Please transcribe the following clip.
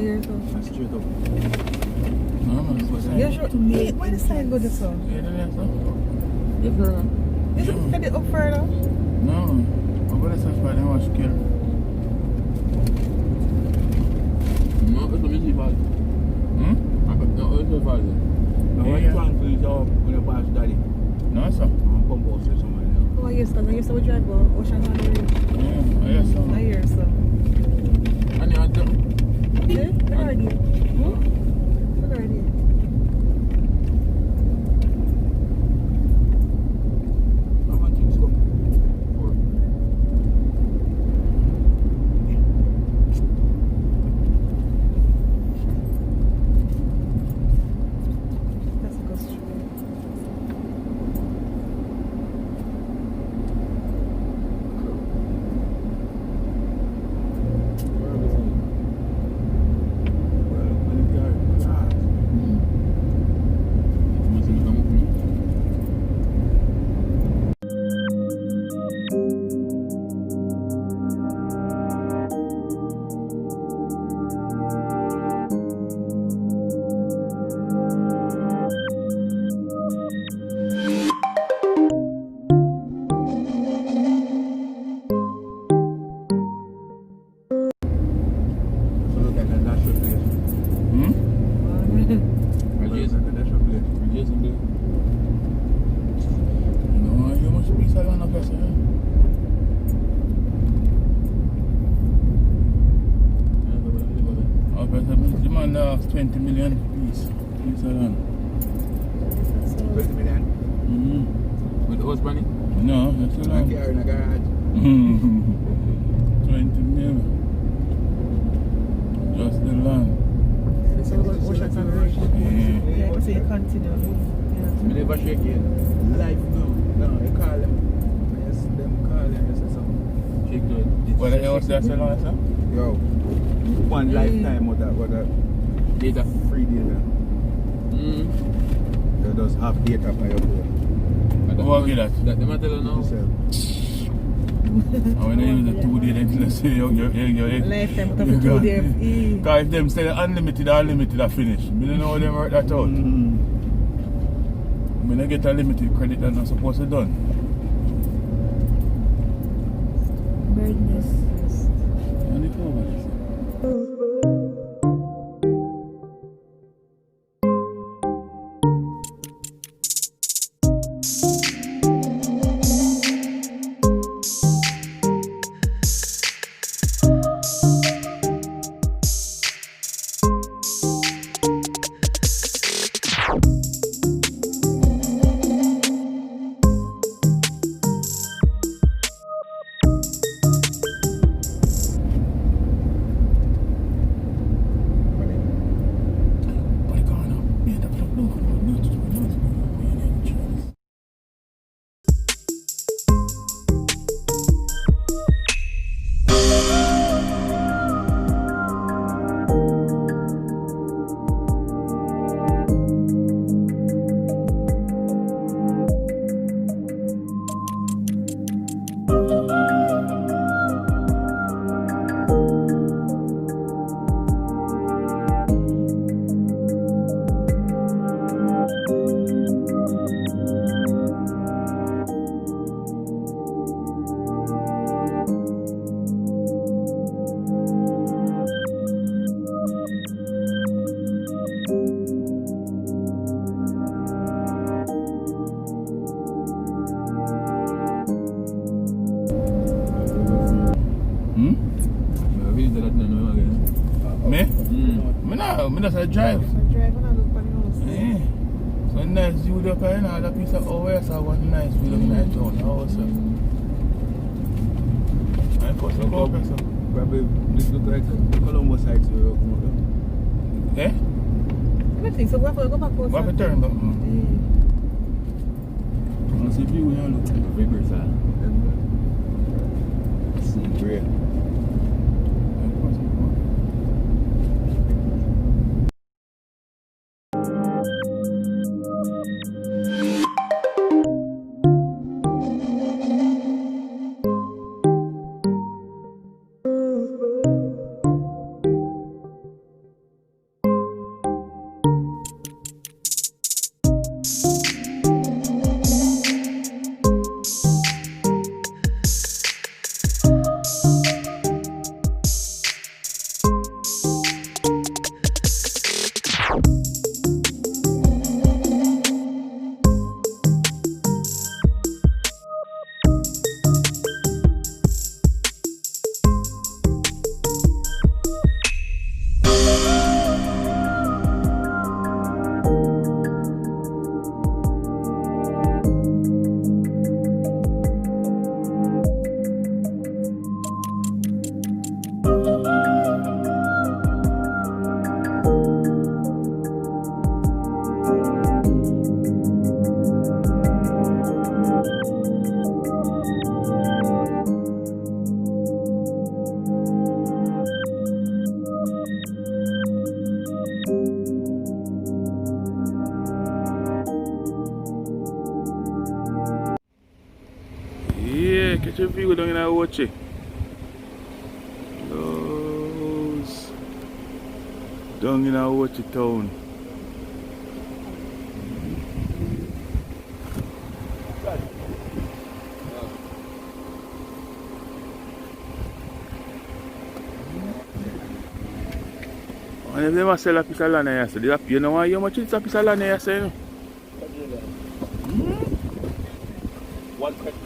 hear so. That's straight up. No, man. Yeah, sure. Why the side go this way? Yeah, that's all. Yes, sir. You should head it up further. No. I'm going to search for them. Watch care. No, it's a busy bag. No, it's a bag. Yeah, I yeah. want to use up when you pass daddy. No, sir. I'm pump house or somewhere there. Oh, yes, because I used to drive go Ocean Valley. Yeah, yes, sir. I hear so. And you want to? Yeah, I heard you. I heard you. How much things come? Four. That's a good street. No, you must be selling a person. I bet the man asks 20 million piece of land. 20 million? With the house money? No, that's a I lot. carry in a garage. 20 million. Just the land. This is what Ocean Valley. Yeah. Yeah, so you continue. I never shake it. Life no. No, you call them. Yes, them call them. Yes, something. Shake to it. What the hell was that so long, sir? Yo. One lifetime of that. Data. Free data. You just have data for your phone. Who will get that? That them I tell you now. And when they use the 2D, then they say you're Lifetime of 2D. Because if them say unlimited, I finish. I don't know how they work that out. When I get a limited credit, I'm not supposed to done. Birdness. And they cover this. Me just a drive. So drive and I look for the house. Yeah. So nice view up here, another piece of OS, I want nice view of night town house. I put some cover, so. Probably this look like the Colombo side to your Eh? I think so. We have to go back home. What have to turn back? What's the view when you look at the bigger side? See, great. Watch your view down in a watch it. Those down in a watch it town. And if they must sell a piece of land here, so they have, you know how much is a piece of land here, say, you know? 130.